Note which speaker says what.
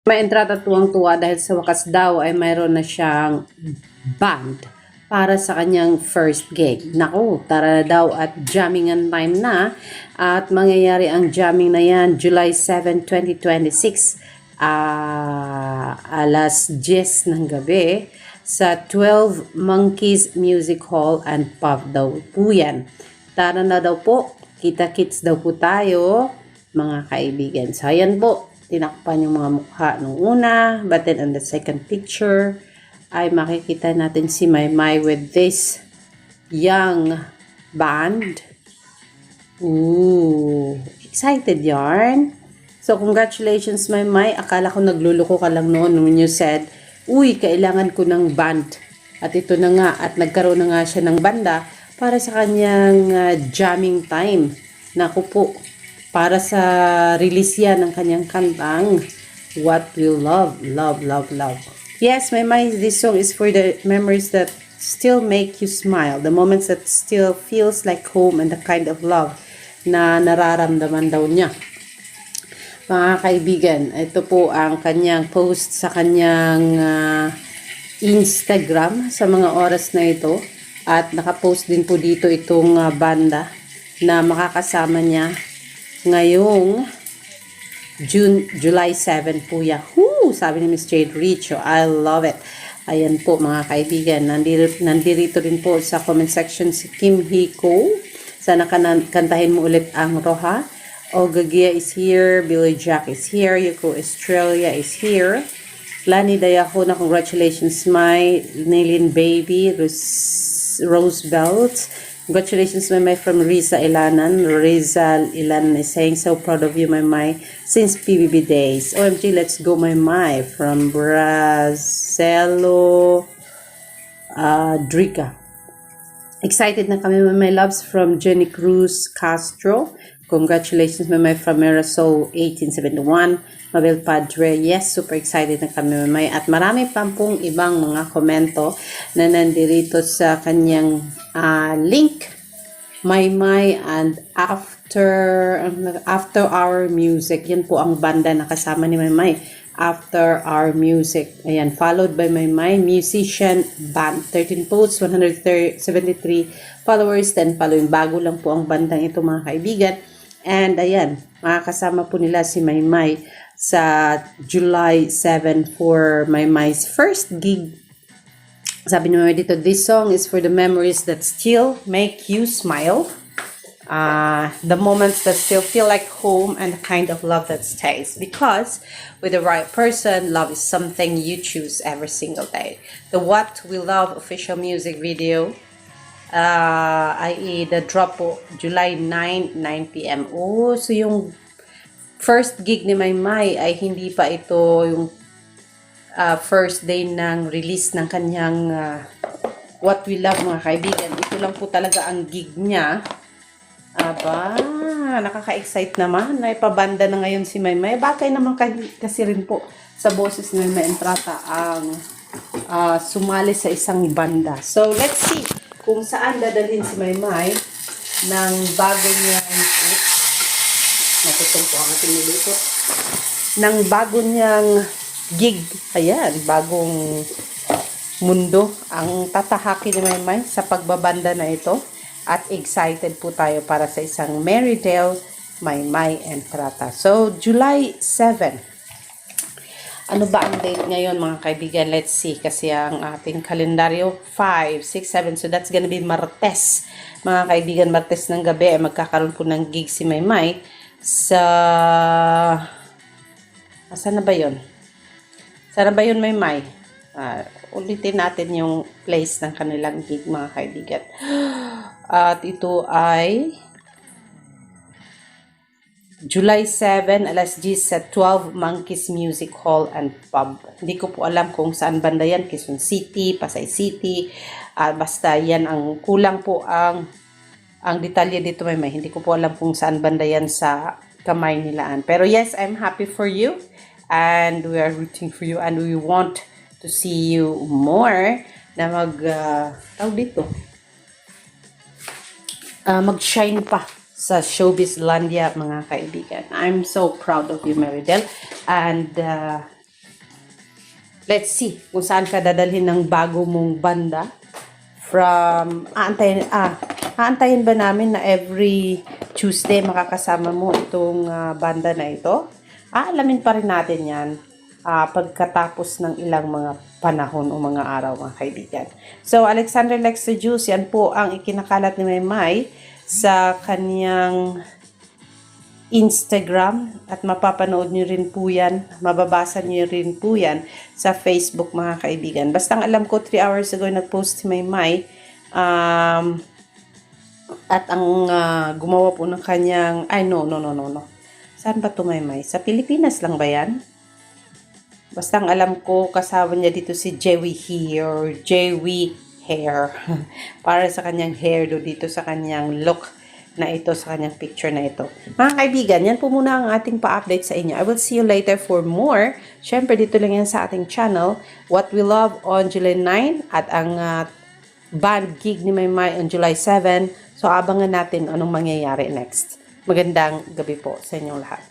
Speaker 1: May entrata tuwang-tuwa dahil sa wakas daw ay mayroon na siyang band para sa kanyang first gig. Naku, tara na daw at jammingan time na. At mangyayari ang jamming na yan July 7, 2026. Alas 10 ng gabi sa 12 Monkeys Music Hall and Pub daw po yan. Tara na daw po, kita-kits daw po tayo mga kaibigan. So ayan po, tinakpan yung mga mukha nung una, but then on the second picture ay makikita natin si Maymay with this young band. Ooh, excited yarn. So congratulations Maymay, akala ko nagluluko ka lang noon when you said, uy, kailangan ko ng band. At ito na nga, at nagkaroon na nga siya ng banda para sa kanyang jamming time. Naku po, para sa release yan ng kanyang kantang What We Love, Love, Love, Love. Yes, this song is for the memories that still make you smile, the moments that still feels like home and the kind of love na nararamdaman daw niya. Mga kaibigan, ito po ang kanyang post sa kanyang Instagram sa mga oras na ito at nakapost din po dito itong banda na makakasama niya ngayong July 7 po yan. Sabi ni Miss Jade Richo, I love it. Ayan po mga kaibigan, nandito rin po sa comment section si Kim Hiko. Sana kantahin mo ulit ang Roha. Olga Gia is here, Billy Jack is here, Yuko Australia is here. Lani Dayahona, congratulations my Nilin Baby, Roosevelt. Congratulations, Maymay, from Riza Ilanan. Rizal Ilanan is saying, so proud of you, Maymay, since PBB days. OMG, let's go, Maymay, from Brazelo Drika. Excited na kami, Maymay loves, from Jenny Cruz Castro. Congratulations, Maymay, from Mirasol 1871. Mabel Padre, yes, super excited na kami, Maymay. At marami pong ibang mga komento na nandirito sa kanyang link, Maymay and After Our Music. Yan po ang banda na kasama ni Maymay. After Our Music. Ayan, followed by Maymay Musician Band. 13 posts, 173 followers, 10 following. Bago lang po ang bandang ito mga kaibigan. And ayan, makakasama po nila si Maymay sa July 7 for Maymay's first gig. Sabi ni Maymay dito, this song is for the memories that still make you smile. The moments that still feel like home and the kind of love that stays. Because with the right person, love is something you choose every single day. The What We Love official music video i.e. the drop po July 9 p.m. So yung first gig ni Maymay ay hindi pa ito yung first day ng release ng kanyang What We Love mga kaibigan. Ito lang po talaga ang gig niya. Aba, nakaka-excite naman. Naipabanda na ngayon si Maymay. Bakay naman kasi rin po sa boses ni Maymay Entrata ang sumali sa isang banda. So, let's see kung saan dadalhin si Maymay ng bago niyang natutong po ang ating nilito ng bago niyang gig. Ayan, bagong mundo ang tatahakin ni Maymay sa pagbabanda na ito. At excited po tayo para sa isang Merrydale Maymay Entrata. So, July 7. Ano ba ang date ngayon mga kaibigan? Let's see. Kasi ang ating kalendaryo, 5, 6, 7. So, that's gonna be Martes. Mga kaibigan, Martes ng gabi ay magkakaroon po ng gig si Maymay sa... Saan na ba yun? Saan na ba yun, Maymay? Ulitin natin yung place ng kanilang gig mga kaibigan. At ito ay July 7, alas 10 sa 12 Monkeys Music Hall and Pub. Hindi ko po alam kung saan banda yan, Quezon City, Pasay City. Basta yan ang kulang po ang detalye dito may. Hindi ko po alam kung saan banda yan sa kamay nilaan. Pero yes, I'm happy for you and we are rooting for you and we want to see you more na mag-shine pa sa Showbizlandia mga kaibigan. I'm so proud of you, Merrydale. And Let's see kung saan ka dadalhin ng bago mong banda. Aantayin ba namin na every Tuesday makakasama mo itong banda na ito? Aalamin pa rin natin yan pagkatapos ng ilang mga panahon o mga araw, mga kaibigan. So, Alexander Lex the Juice, yan po ang ikinakalat ni Maymay sa kanyang Instagram at mapapanood nyo rin po yan, mababasa nyo rin po yan sa Facebook, mga kaibigan. Basta alam ko 3 hours ago nag-post si Maymay at ang gumawa po ng kanyang, no. Saan ba ito, Maymay? Sa Pilipinas lang ba yan? Basta ang alam ko, kasama niya dito si Joey Hair. Para sa kanyang hair dito sa kanyang look na ito, sa kanyang picture na ito. Mga kaibigan, yan po muna ang ating pa-update sa inyo. I will see you later for more. Syempre, dito lang yan sa ating channel. What We Love on July 9 at ang band gig ni Maymay on July 7. So, abangan natin anong mangyayari next. Magandang gabi po sa inyong lahat.